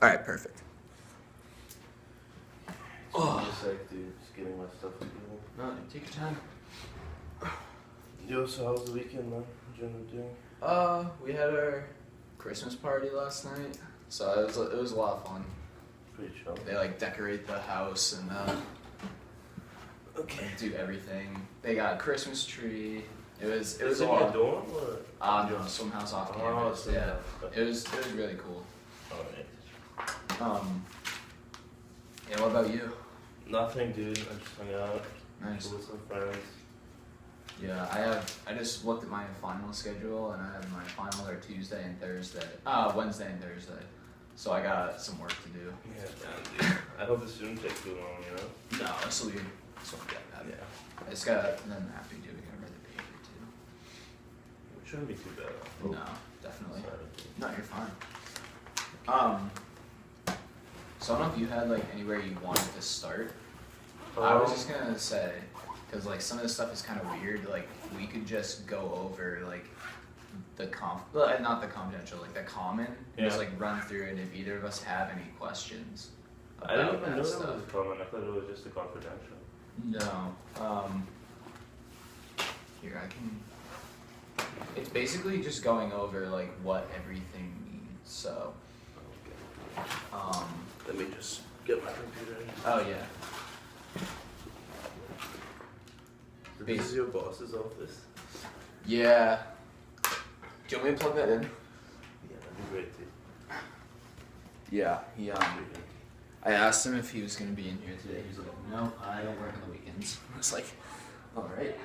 All right, perfect. Oh. Just like, dude, just getting my stuff together. No, take your time. Yo, so how was the weekend, man? What you end up doing? We had our Christmas party last night, so it was a lot of fun. Pretty chill. They like decorate the house and Okay. do everything. They got a Christmas tree. It was Is a it lot. your dorm or? No, some house off Oh, campus. some Yeah, house. it was really cool. Alright. Yeah. What about you? Nothing, dude. I just hung out. Nice. With some friends. Yeah, I just looked at my final schedule and I have my final are Tuesday and Thursday. Wednesday and Thursday. So I got some work to do. Yeah, damn, dude. I hope this shouldn't take too long, you know? No, this will get that. Yeah. I just gotta, then after you do, we gotta write the paper too. It shouldn't be too bad. No, definitely. Sorry. No, you're fine. So I don't know if you had like anywhere you wanted to start. I was just gonna say, cause like some of this stuff is kind of weird. Like we could just go over like the not the confidential, like the common, and just like run through it. And if either of us have any questions about I didn't even that know stuff. that was common. I thought it was just a confidential. No. Here I can. It's basically just going over like what everything means. So. Let me just get my computer in. Oh yeah. This is your boss's office? Yeah. Do you want me to plug that in? Yeah, that'd be great, dude. Yeah. I asked him if he was gonna be in here today. He was like, "No, I don't work on the weekends." I was like, "All right."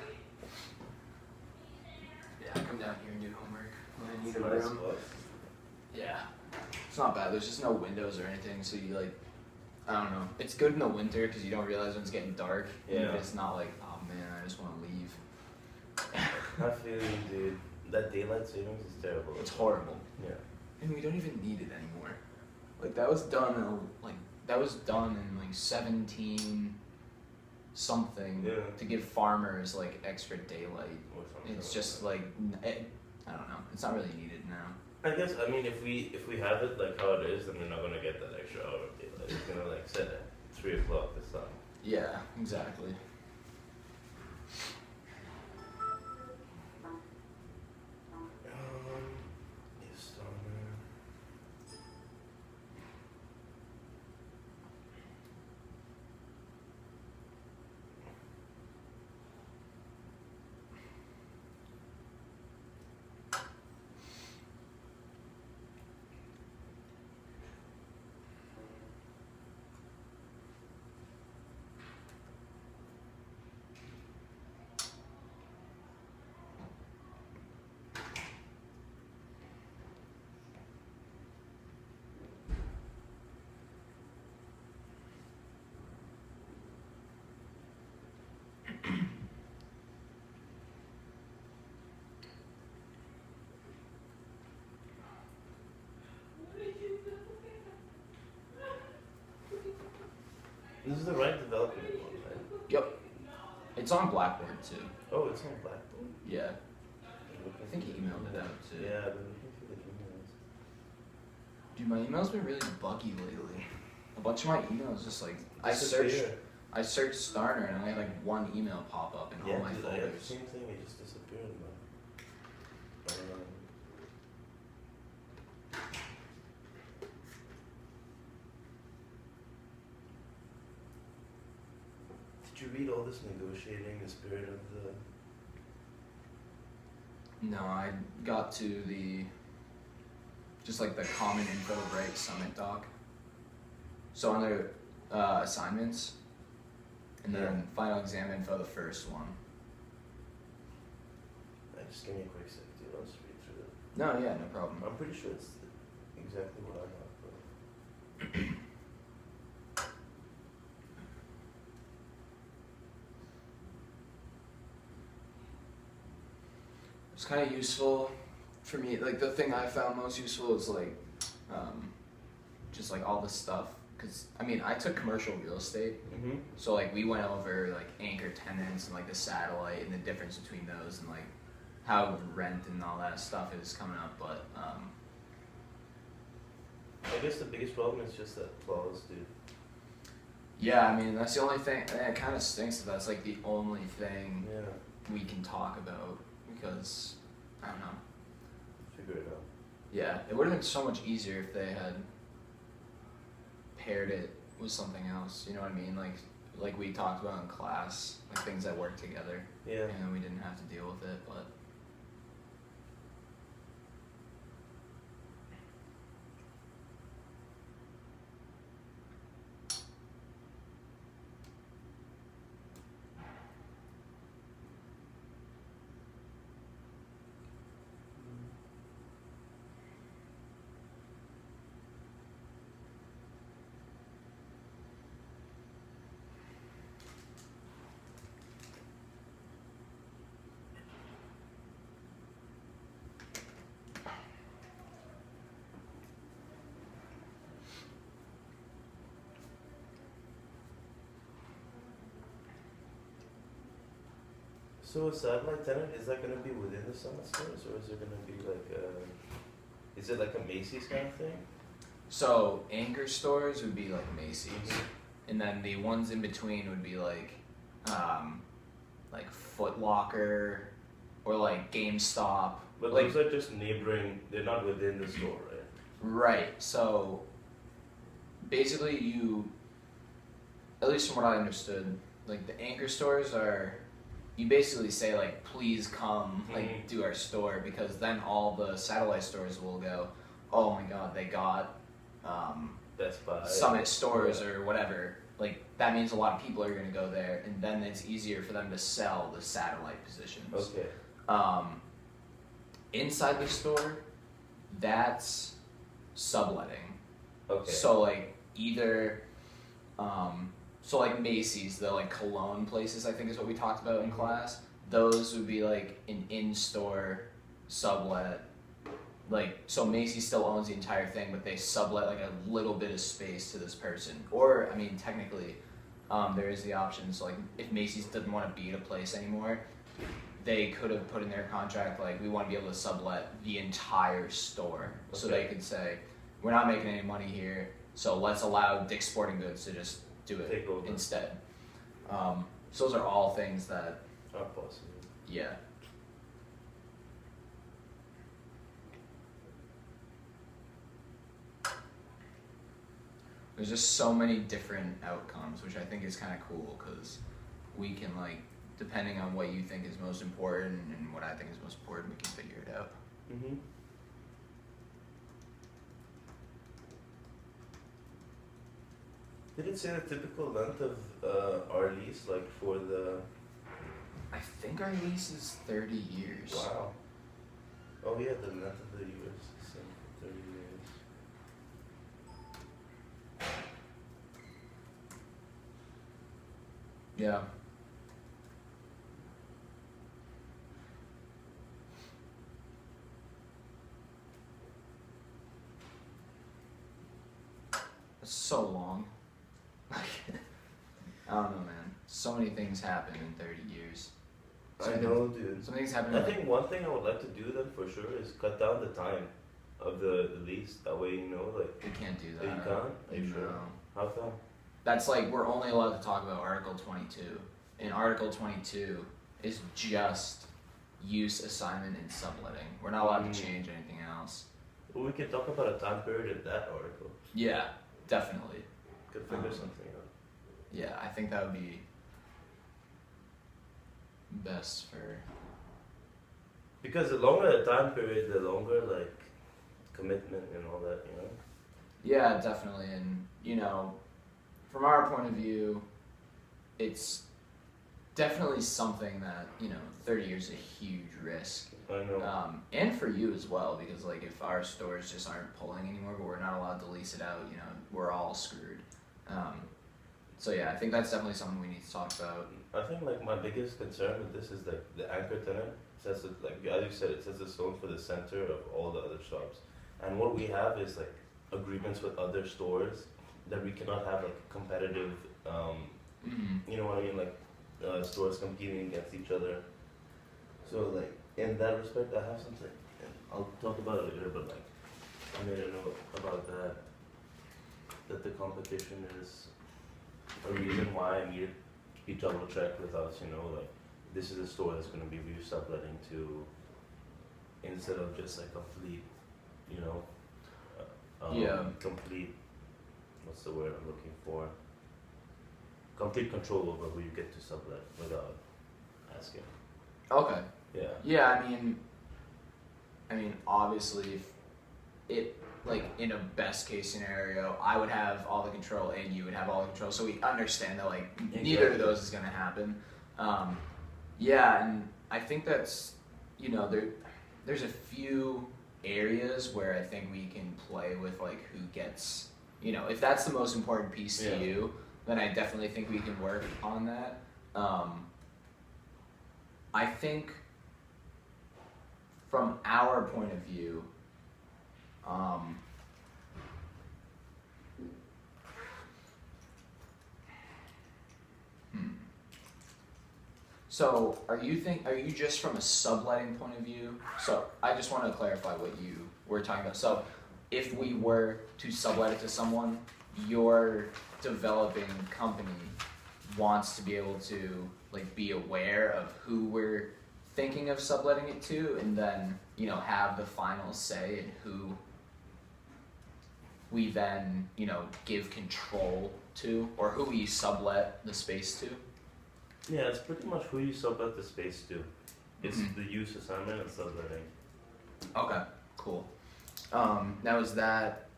Yeah, come down here and do homework when I need a room. Yeah. It's not bad. There's just no windows or anything, so you like, I don't know. It's good in the winter because you don't realize when it's getting dark. Yeah. And it's not like, oh man, I just want to leave. I feel you, dude. That daylight savings is terrible. It's horrible. Yeah. And we don't even need it anymore. Like that was done in like 17 something to give farmers like extra daylight. It's just like I don't know. It's not really needed now. I guess if we have it like how it is, then we're not gonna get that extra hour of daylight. It's gonna like set at 3 o'clock this time. Yeah, exactly. Yes, summer. This is the right development one, right? Yep. It's on Blackboard too. Oh, it's on Blackboard? Yeah. I think he emailed it out too. Yeah, I've been looking for the emails. Dude, my email's been really buggy lately. A bunch of my emails just like I searched Starner and I had like one email pop up in all my dude, I had the folders. same thing, it just disappeared, man. Did you read all this negotiating the spirit of the... No, I got to the just like the common info right summit doc. So under assignments and then final exam info, the first one. Just give me a quick sec, dude. I'll just read through it. No, yeah, no problem. I'm pretty sure it's exactly what I got, but... It's kind of useful for me. Like the thing I found most useful is like just like all this stuff. Cause I took commercial real estate, so like we went over like anchor tenants and like the satellite and the difference between those and like how rent and all that stuff is coming up. But I guess the biggest problem is just that clause, dude. Yeah, I mean that's the only thing. It kind of stinks that that's like the only thing Yeah. we can talk about because I don't know. Figure it out. Yeah, it would have been so much easier if they had paired it with something else. You know what I mean? Like we talked about in class, like things that work together. Yeah. And we didn't have to deal with it, but. So a satellite tenant, is that gonna be within the Summit stores, or is it gonna be like is it like a Macy's kind of thing? So anchor stores would be like Macy's, Mhm. and then the ones in between would be like Foot Locker, or like GameStop. But Like those are just neighboring, they're not within the store, right? right. So basically, at least from what I understood, like the anchor stores are. You basically say like, please come, like do our store, because then all the satellite stores will go, oh my god, they got Best Buy. Summit stores or whatever. Like that means a lot of people are going to go there, and then it's easier for them to sell the satellite positions. Okay. Inside the store, that's subletting. Okay. So like either, so like Macy's, the like cologne places, I think is what we talked about in class. Those would be like an in-store sublet. Like, so Macy's still owns the entire thing, but they sublet like a little bit of space to this person. Or, I mean, technically, there is the option. So like, if Macy's didn't want to be at a place anymore, they could have put in their contract like, we want to be able to sublet the entire store. So they could say, we're not making any money here, so let's allow Dick's Sporting Goods to just do it Take over. instead. So those are all things that, Are possible. yeah. There's just so many different outcomes, which I think is kind of cool because we can like, depending on what you think is most important and what I think is most important, we can figure it out. Mm-hmm. Did it say the typical length of our lease, like for the? I think our lease is 30 years. Wow. Oh yeah, the length of the years, same for 30 years. Yeah. It's so long. I don't know, man. So many things happen in 30 years. I know, dude. Some things happen I in think one thing I would like to do then for sure is cut down the time of the lease. That way, you know, like. we can't do Oh, that. you can't? Are you sure? No. How come? That's like, we're only allowed to talk about Article 22. And Article 22 is just use, assignment, and subletting. We're not allowed to change anything else. Well, we can talk about a time period in that article. Yeah, definitely. Could figure something out. Yeah, I think that would be best for. Because the longer the time period, the longer like commitment and all that, you know. Yeah, definitely, and you know, from our point of view, it's definitely something that 30 years is a huge risk. I know. And for you as well, because like if our stores just aren't pulling anymore, but we're not allowed to lease it out, we're all screwed. So yeah, I think that's definitely something we need to talk about. I think like my biggest concern with this is like the anchor tenant sets it, like as you said, it sets the stone for the center of all the other shops. And what we have is like agreements with other stores that we cannot have like competitive, you know what I mean, like stores competing against each other. So like in that respect, I have something, and I'll talk about it later. But like I made a note about that. that the competition is a reason why I needed to be double checked with us, you know, like this is a store that's gonna be subletting to, instead of just like complete, you know, complete, what's the word I'm looking for? Complete control over who you get to sublet without asking. Okay. Yeah. Yeah, I mean, obviously, if it, like, in a best case scenario, I would have all the control and you would have all the control, so we understand that, like, neither of those is going to happen. Yeah, and I think that's, you know, there's a few areas where I think we can play with, like, who gets, you know, if that's the most important piece to you, then I definitely think we can work on that. I think from our point of view, so are you just from a subletting point of view? So I just want to clarify what you were talking about. So if we were to sublet it to someone, your developing company wants to be able to, like, be aware of who we're thinking of subletting it to, and then, you know, have the final say in who we then, you know, give control to, or who we sublet the space to. Yeah, it's pretty much who you sublet the space to. It's the use assignment and subletting. Okay, cool. Now is that...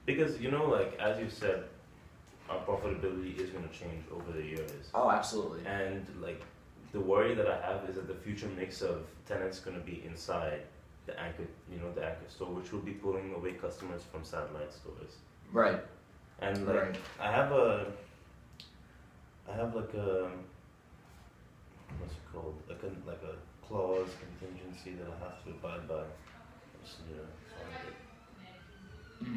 Because, you know, like, as you said, our profitability is going to change over the years. Oh, absolutely. And, like, the worry that I have is that the future mix of tenants going to be inside the anchor, you know, the anchor store, which will be pulling away customers from satellite stores. Right. And, like, Right. I have like a, what's it called? Like a clause contingency that I have to abide by.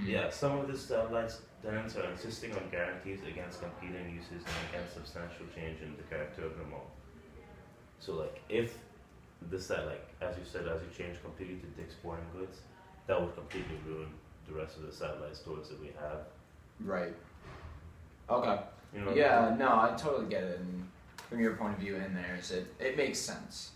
Yeah, some of the satellite tenants are insisting on guarantees against competing uses and against substantial change in the character of the mall. So, like, if this, like, as you said, as you change completely to Dick's Sporting Goods, that would completely ruin the rest of the satellite stores that we have. Right. Okay. You know yeah, no, I totally get it. And from your point of view in there, it makes sense.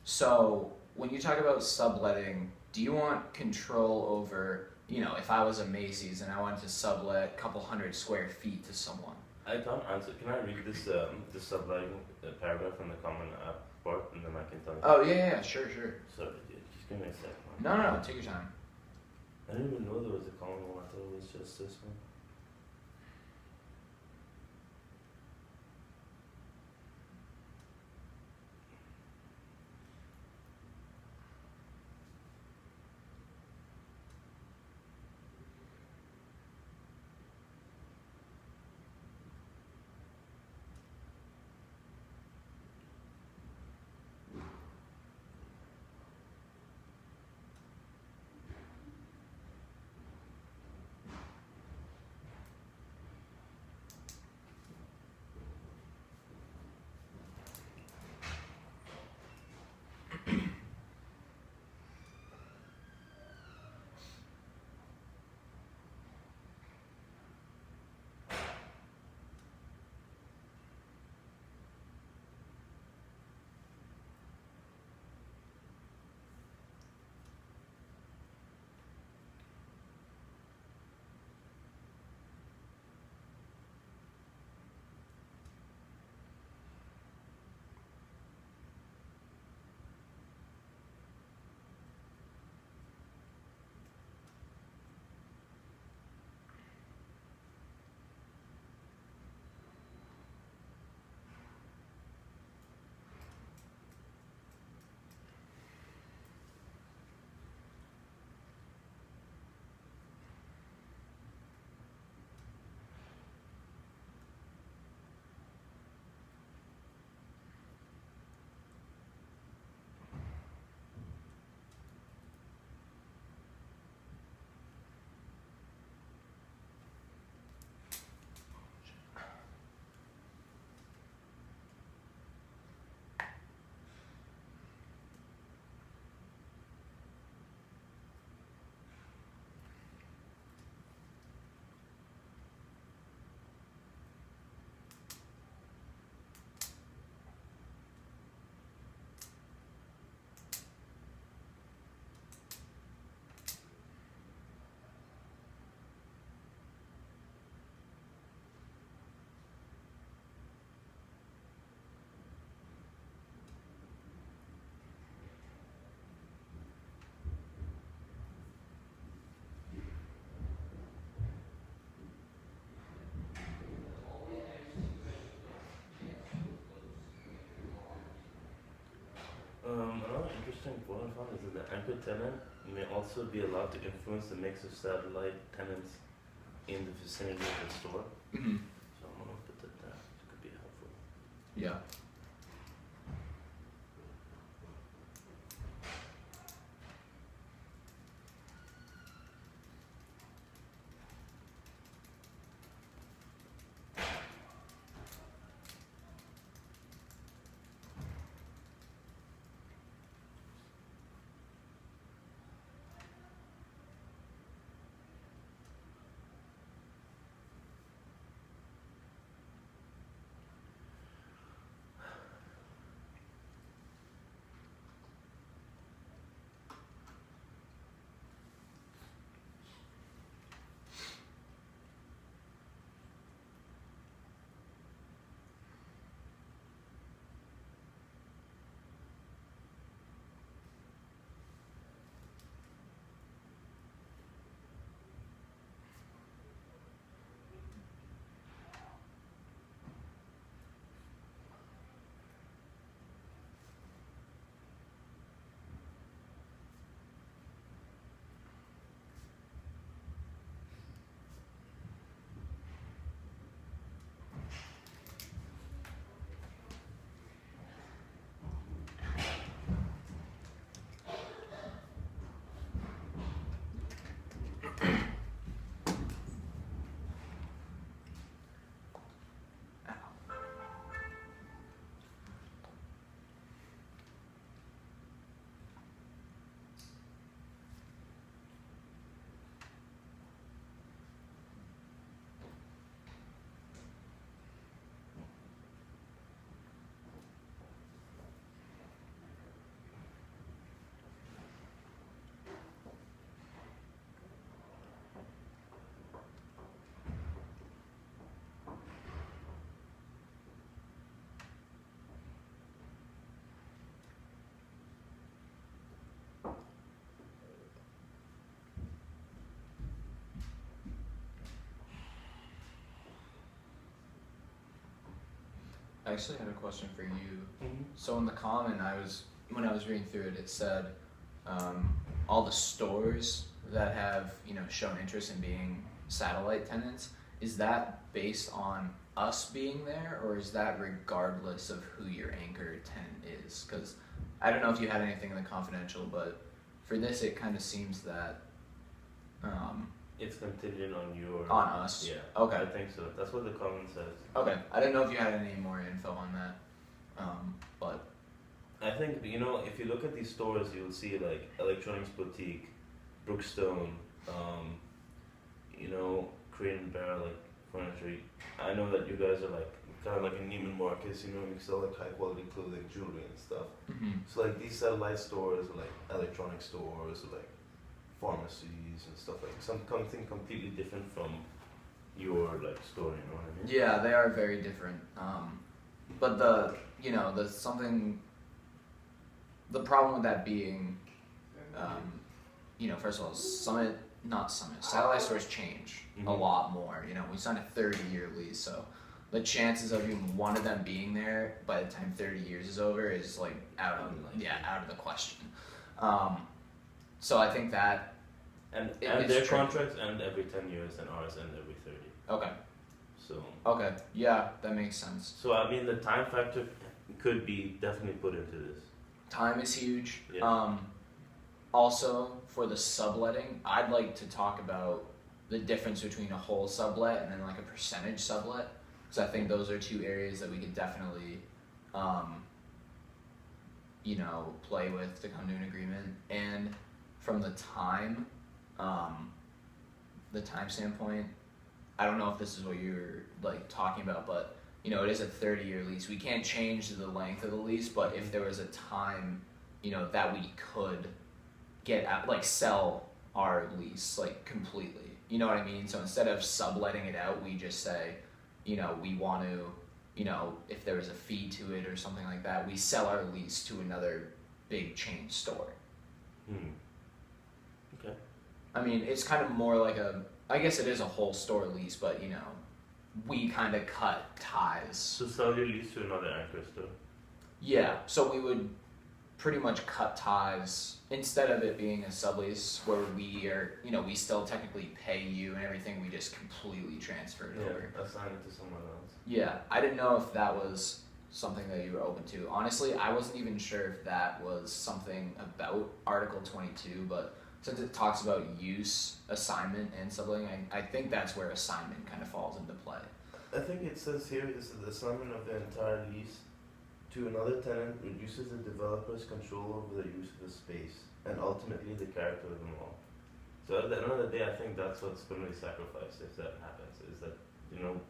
So when you talk about subletting, do you want control over, you know, if I was a Macy's and I wanted to sublet a couple hundred square feet to someone? I can't answer. Can I read this subletting paragraph from the common app part, and then I can tell you? Oh, yeah, sure. Sorry, dude. Just give me a second. No, take your time. I didn't even know there was a common one. I thought it was just this one. interesting point I found is that the anchor tenant may also be allowed to influence the mix of satellite tenants in the vicinity of the store. Mm-hmm. So I'm gonna put that down. It could be helpful. Yeah. I actually had a question for you. Mm-hmm. So in the comment, when I was reading through it, it said all the stores that have shown interest in being satellite tenants. Is that based on us being there, or is that regardless of who your anchor tenant is? Because I don't know if you had anything in the confidential, but for this, it kind of seems that It's contingent on your. on us. Yeah. Okay. I think so. That's what the comment says. Okay. I didn't know if you had any more info on that, but I think if you look at these stores, you'll see like Electronics Boutique, Brookstone, Crate and Barrel, like furniture. I know that you guys are like kind of like in Neiman Marcus, you sell like high quality clothing, jewelry, and stuff. mm-hmm. So like these satellite stores are like electronic stores, or like pharmacies and stuff like something completely different from your like store. You know what I mean? Yeah, they are very different. But the problem with that being, first of all, satellite stores change Mm-hmm. a lot more. We signed a 30-year lease, so the chances of even one of them being there by the time 30 years is over is like out of the question. So I think that And it's their tricky. contracts end every 10 years, and ours end every 30. Okay. So. Okay. Yeah, that makes sense. So I mean, the time factor could be definitely put into this. Time is huge. Yeah. Also, for the subletting, I'd like to talk about the difference between a whole sublet and then like a percentage sublet, because I think those are two areas that we could definitely, play with to come to an agreement. And from the time standpoint, I don't know if this is what you're like talking about, but it is a 30-year lease. We can't change the length of the lease, but if there was a time, that we could get out, like sell our lease like completely. You know what I mean? So instead of subletting it out, we just say, we want to, if there was a fee to it or something like that, we sell our lease to another big chain store. Okay. I mean, it's kind of more like I guess it is a whole store lease, but we kind of cut ties. So sell your lease to another anchor store. Yeah, so we would pretty much cut ties instead of it being a sublease where we are, we still technically pay you and everything. We just completely transferred over. Assign it to someone else. Yeah, I didn't know if that was something that you were open to. Honestly, I wasn't even sure if that was something about Article 22, but since it talks about use, assignment, and subletting, I think that's where assignment kind of falls into play. I think it says here this is the assignment of the entire lease to another tenant reduces the developer's control over the use of the space and ultimately the character of the mall. So at the end of the day, I think that's what's going to be sacrificed if that happens, is that,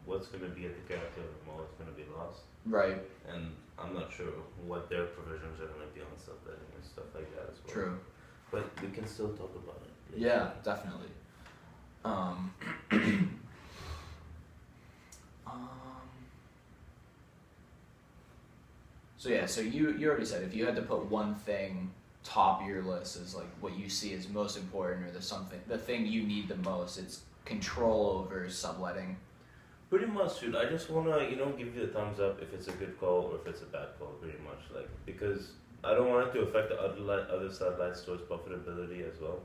what's going to be at the character of the mall is going to be lost. Right. And I'm not sure what their provisions are going to be on subletting and stuff like that as well. True. But we can still talk about it later. Yeah, definitely. So yeah, so you already said if you had to put one thing top of your list as like what you see as most important or the thing you need the most, it's control over subletting. Pretty much, dude. I just wanna, give you a thumbs up if it's a good call or if it's a bad call, pretty much, because I don't want it to affect the other satellite store's profitability as well,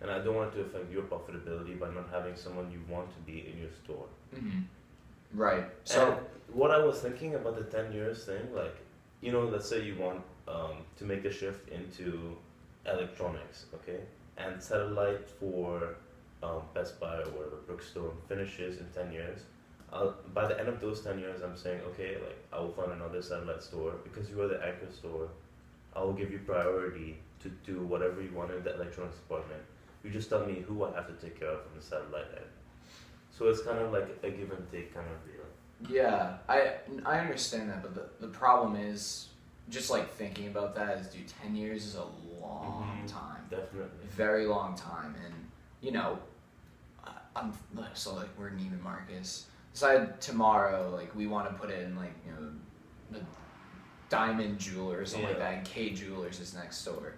and I don't want it to affect your profitability by not having someone you want to be in your store. Right. So and what I was thinking about the 10 years thing, let's say you want to make a shift into electronics, okay, and satellite for Best Buy or whatever Brookstone finishes in 10 years. By the end of those 10 years, I'm saying, okay, I will find another satellite store because you are the anchor store. I will give you priority to do whatever you want in the electronics department. You just tell me who I have to take care of on the satellite end. So it's kind of like a give and take kind of deal. Yeah, I understand that, but the problem is, just thinking about that is, dude, 10 years is a long time. Definitely. Very long time, and we're Neiman Marcus. Decide tomorrow, we want to put in the Diamond Jeweler or something like that, and K Jewelers is next door.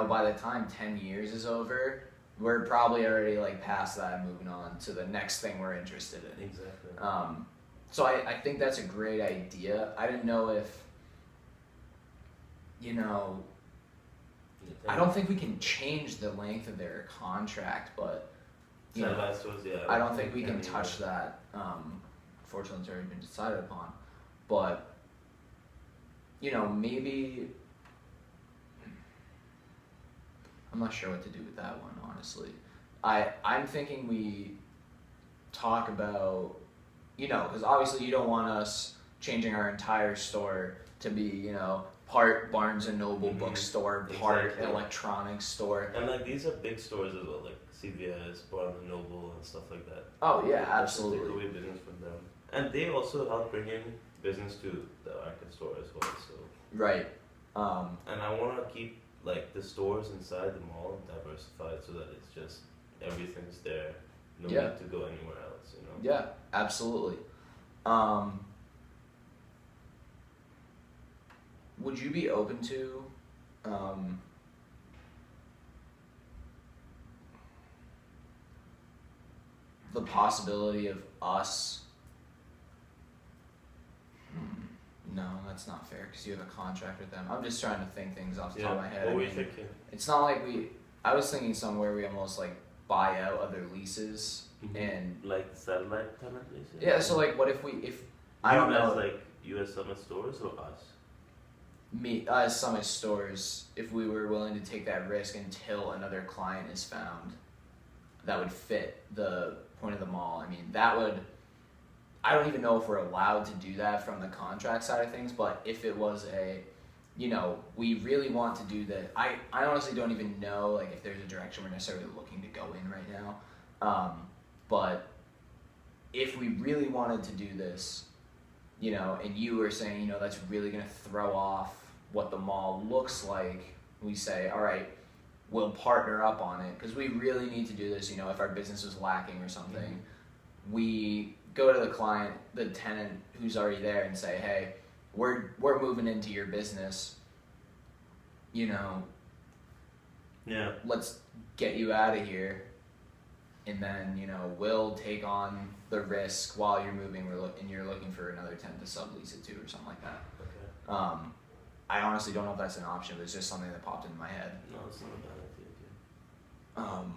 By the time 10 years is over, we're probably already past that and moving on to the next thing we're interested in. Exactly. So I think that's a great idea. I didn't know if, I don't think we can change the length of their contract, but I don't think we can touch that. Fortunately, it's already been decided upon. But, maybe, I'm not sure what to do with that one, honestly. I'm thinking we talk about, because obviously you don't want us changing our entire store to be, part Barnes and Noble bookstore, part electronics store. And these are big stores as well, CVS, Barnes and Noble, and stuff like that. Oh yeah, absolutely. Take away business from them, and they also help bring in business to the anchor store as well. So right. And I want to keep the stores inside the mall diversified so that it's just everything's there. No need to go anywhere else. Yeah, absolutely. Would you be open to the possibility of us? No, that's not fair because you have a contract with them. I'm just trying to think things off the top of my head. What were you thinking? It's not I was thinking somewhere we almost buy out other leases and the satellite tenant leases. Yeah, so what if I don't know, U.S. Summit stores or us? As Summit stores, if we were willing to take that risk until another client is found that would fit the point of the mall. I mean, I don't even know if we're allowed to do that from the contract side of things, but if it was we really want to do that, I honestly don't even know if there's a direction we're necessarily looking to go in right now. But if we really wanted to do this, and you were saying, that's really going to throw off what the mall looks like, we say, all right, we'll partner up on it because we really need to do this. If our business is lacking or something, we go to the client, the tenant who's already there, and say, hey, we're moving into your business. Let's get you out of here, and then we'll take on the risk while you're moving. And you're looking for another tenant to sublease it to or something like that. Okay. I honestly don't know if that's an option, but it's just something that popped into my head. No, it's not a bad idea.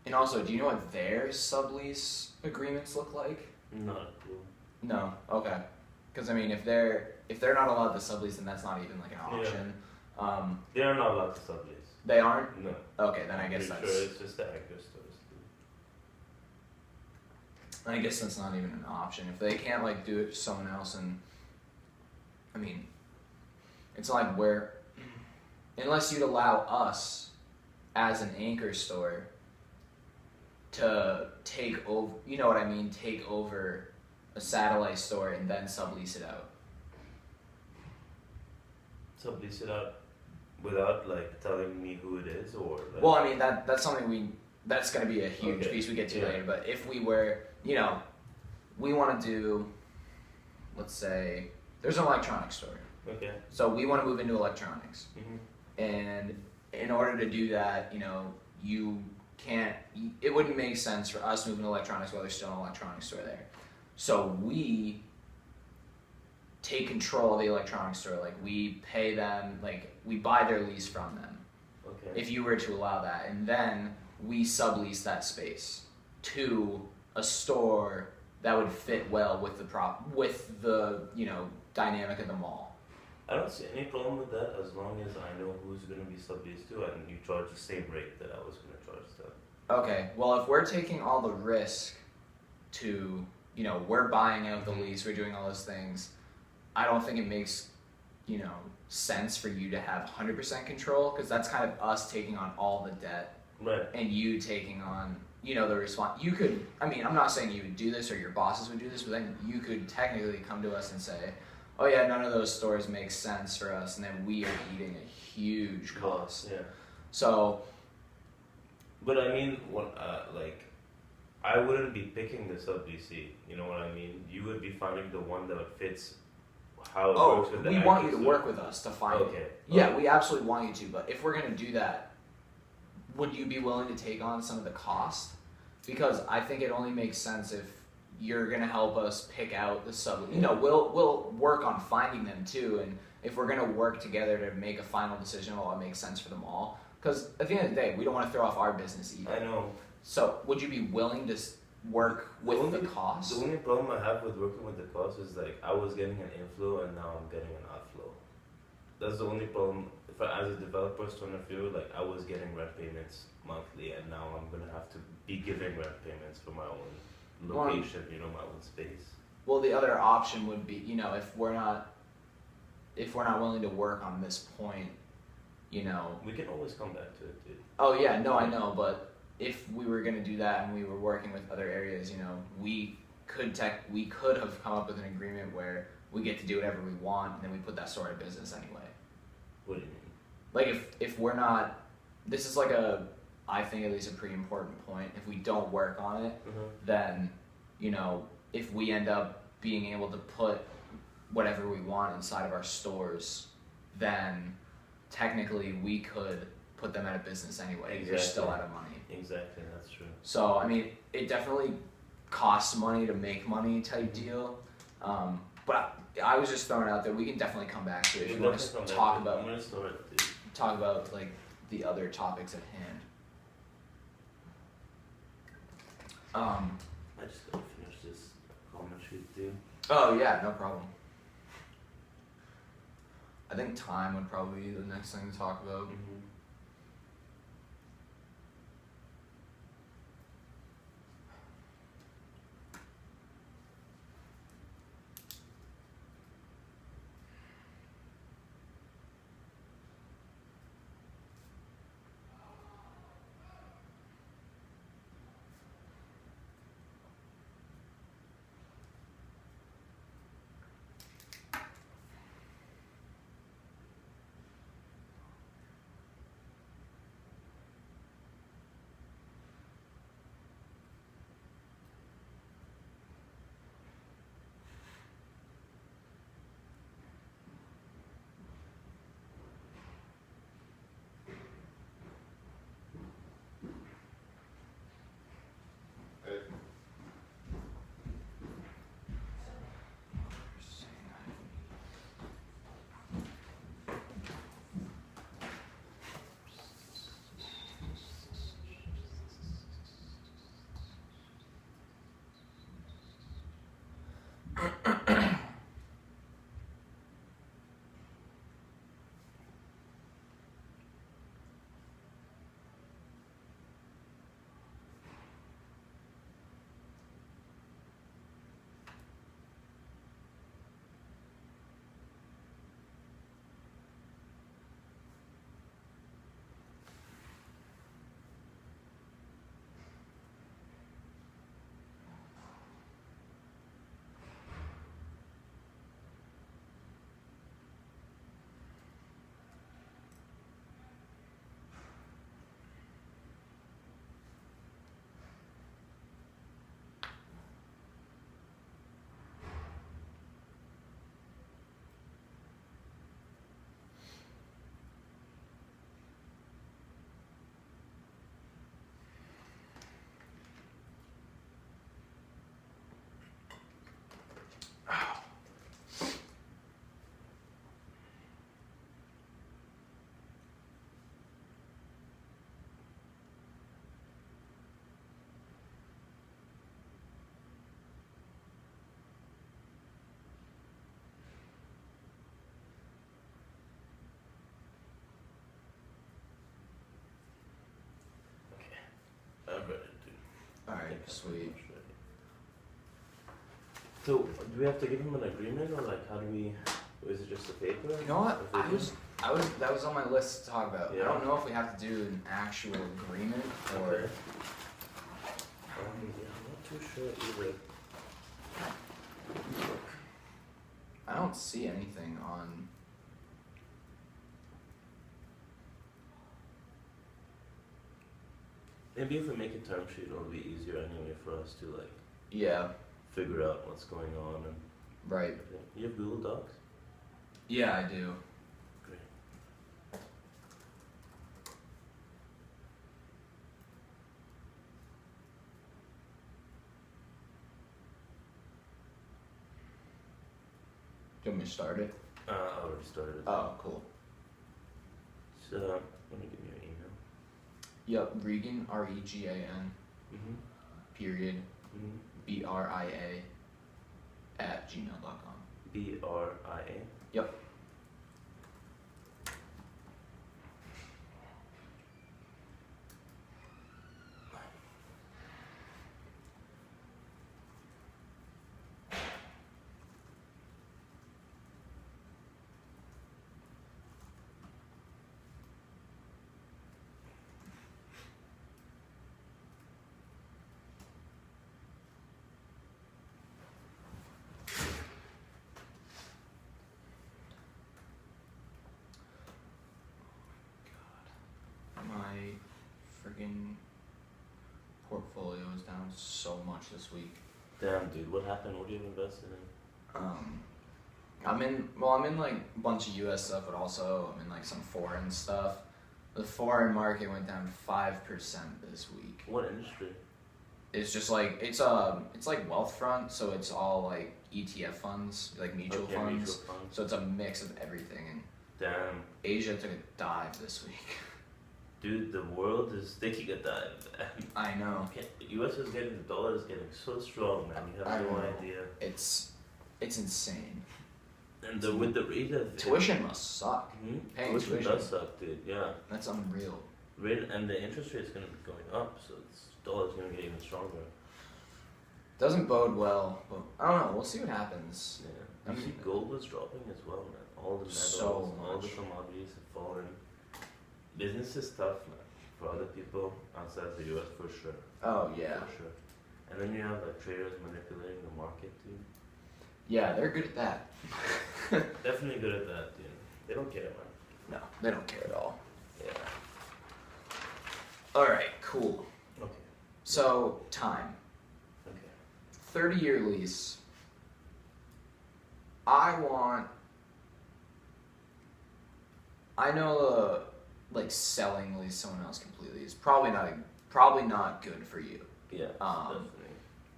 And also, do you know what their sublease agreements look like? Not a clue. No. Okay. Because I mean, if they're not allowed to sublease, then that's not even like an option. They are not allowed to sublease. They aren't? No. Okay, then I guess Pretty that's. sure it's just the anchor stores. I guess that's not even an option. If they can't like do it to someone else, and I mean, it's not like where, unless you'd allow us as an anchor store to take over, you know what I mean, take over a satellite store and then sublease it out. Sublease it out without like telling me who it is, or like... Well, I mean that's something that's going to be a huge piece we get to Yeah. later. But if we were, you know, we want to do, let's say, there's an electronics store. Okay. So we want to move into electronics. Mm-hmm. And in order to do that, you know, you can't, it wouldn't make sense for us moving to electronics while there's still an electronics store there. So we take control of the electronics store. Like, we pay them, like, we buy their lease from them. Okay. If you were to allow that. And then we sublease that space to a store that would fit well with the you know, dynamic of the mall. I don't see any problem with that as long as I know who's going to be subleased to and you charge the same rate that I was going to charge them. Okay, well, if we're taking all the risk to, you know, we're buying out the lease, we're doing all those things, I don't think it makes, you know, sense for you to have 100% control, because that's kind of us taking on all the debt. Right. And you taking on, you know, the response. You could, I mean, I'm not saying you would do this or your bosses would do this, but then you could technically come to us and say, oh yeah, none of those stores make sense for us, and then we are eating a huge cost. Yeah. So. But I mean, like, I wouldn't be picking the subleasee. You know what I mean? You would be finding the one that fits how it works with the we want you to work with us to find it. Yeah, we absolutely want you to, but if we're going to do that, would you be willing to take on some of the cost? Because I think it only makes sense if you're going to help us pick out the sub. You know, we'll work on finding them too, and if we're going to work together to make a final decision, well, it makes sense for them all. Because at the end of the day, we don't want to throw off our business either. I know. So, would you be willing to work with the cost? The only problem I have with working with the cost is like I was getting an inflow and now I'm getting an outflow. That's the only problem. As a developer's point of view, like I was getting rent payments monthly, and now I'm gonna have to be giving rent payments for my own location, you know, my own space. Well, the other option would be, you know, if we're not willing to work on this point, you know. We can always come back to it, dude. Oh yeah, no, I know, but if we were gonna do that and we were working with other areas, you know, we could have come up with an agreement where we get to do whatever we want, and then we put that store in business anyway. What do you mean? Like if we're not, this is like I think at least a pretty important point. If we don't work on it, then, you know, if we end up being able to put whatever we want inside of our stores, then technically we could put them out of business anyway. Exactly. You're still out of money. Exactly, that's true. So, I mean, it definitely costs money to make money type deal. But I was just throwing it out there. We can definitely come back to it if you want to talk about like the other topics at hand. I just gotta finish this comment sheet, dude. Oh yeah, no problem. I think time would probably be the next thing to talk about. I'm ready, dude. Alright, sweet. So, do we have to give him an agreement, or like, how do we? Is it just a paper? You know what? That was on my list to talk about. Yeah. I don't know if we have to do an actual agreement or. Okay. Yeah, I'm not too sure either. I don't see anything on. Maybe if we make a term sheet, it'll be easier anyway for us to like Yeah. figure out what's going on and. Right. Okay. You have Google Docs? Yeah, I do. Great. Do you want me to start it? I already started. Oh, cool. So, let me give you your email. Yep, Regan, REGAN, Mm-hmm. period, Mm-hmm. BRIA, @gmail.com. BRIA. Yep. My friggin' portfolio is down so much this week. Damn, dude, what happened? What do you have invested in? I'm in like a bunch of US stuff, but also I'm in like some foreign stuff. The foreign market went down 5% this week. What industry? It's just like it's like Wealthfront, so it's all like ETF funds, like mutual funds. Mutual funds. So it's a mix of everything. And Damn. Asia took a dive this week. Dude, the world is taking a dive. I know. The US is getting, the dollar is getting so strong, man. You have I no know. idea. It's insane. And with the rate of Tuition must suck. Hmm? Paying Tuition tuition. does suck, dude. Yeah. That's unreal. Rate and the interest rate is gonna be going up, so the dollar's gonna get even stronger. Doesn't bode well, but I don't know. We'll see what happens. Yeah. I You see, mean- gold is dropping as well, man. All the metals, So all the much. commodities have fallen. Business is tough, man. For other people outside the US, for sure. Oh yeah. For sure. And then you have like traders manipulating the market, dude. Yeah, they're good at that. Definitely good at that, dude. They don't care, man. No, they don't care at all. Yeah. All right, cool. Okay. So time, Okay. 30-year lease. I know like selling lease someone else completely is probably not good for you. Yeah. Um, Definitely.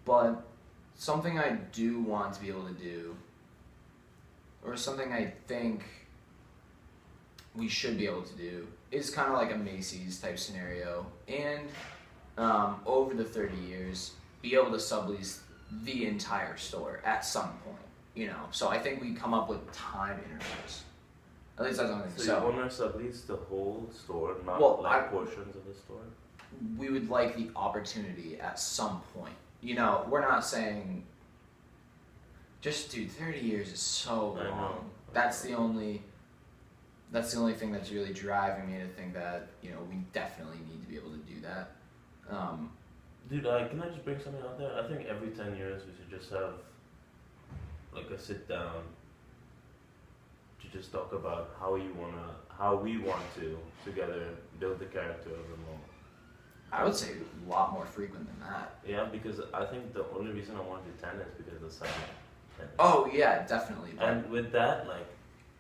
But something I do want to be able to do, or something I think we should be able to do, is kind of like a Macy's type scenario, and over the 30 years, be able to sublease the entire store at some point, you know. So I think we come up with time intervals. At least that's something. So you want us at least the whole store, not Well, like portions of the store? We would like the opportunity at some point. You know, we're not saying just dude, 30 years is so I know. long. That's the only thing that's really driving me to think that, you know, we definitely need to be able to do that. Dude, can I just bring something out there? I think every 10 years we should just have like a sit down to just talk about how we want to together build the character of the mall. I would say a lot more frequent than that. Yeah, because I think the only reason I want to do 10 is because of the summer. Oh yeah, definitely. But And with that, like,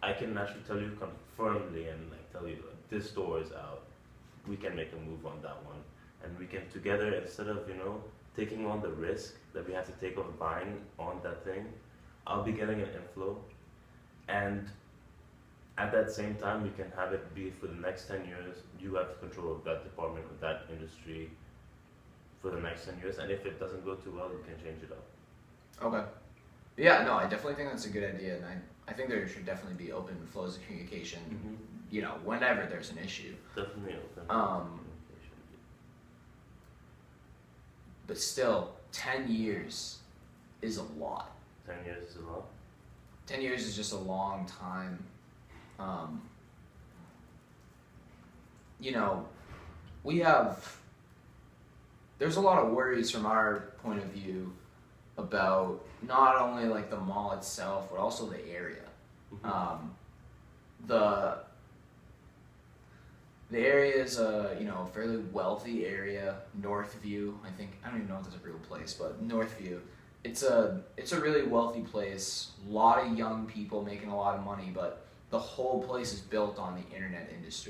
I can actually tell you confirmedly and like tell you like this store is out. We can make a move on that one, and we can together, instead of taking on the risk that we have to take of buying on that thing, I'll be getting an inflow, and at that same time we can have it be for the next 10 years. You have control of that department, of that industry, for the next 10 years, and if it doesn't go too well, we can change it up. okay. Yeah, no, I definitely think that's a good idea, and I think there should definitely be open flows of communication. Mm-hmm. You know, whenever there's an issue. Definitely open communication. But still, 10 years is a lot. 10 years is a lot. 10 years is just a long time. You know, there's a lot of worries from our point of view about not only like the mall itself, but also the area. Mm-hmm. The area is a fairly wealthy area. Northview, I think. I don't even know if that's a real place, but Northview. It's a really wealthy place. A lot of young people making a lot of money, but the whole place is built on the internet industry.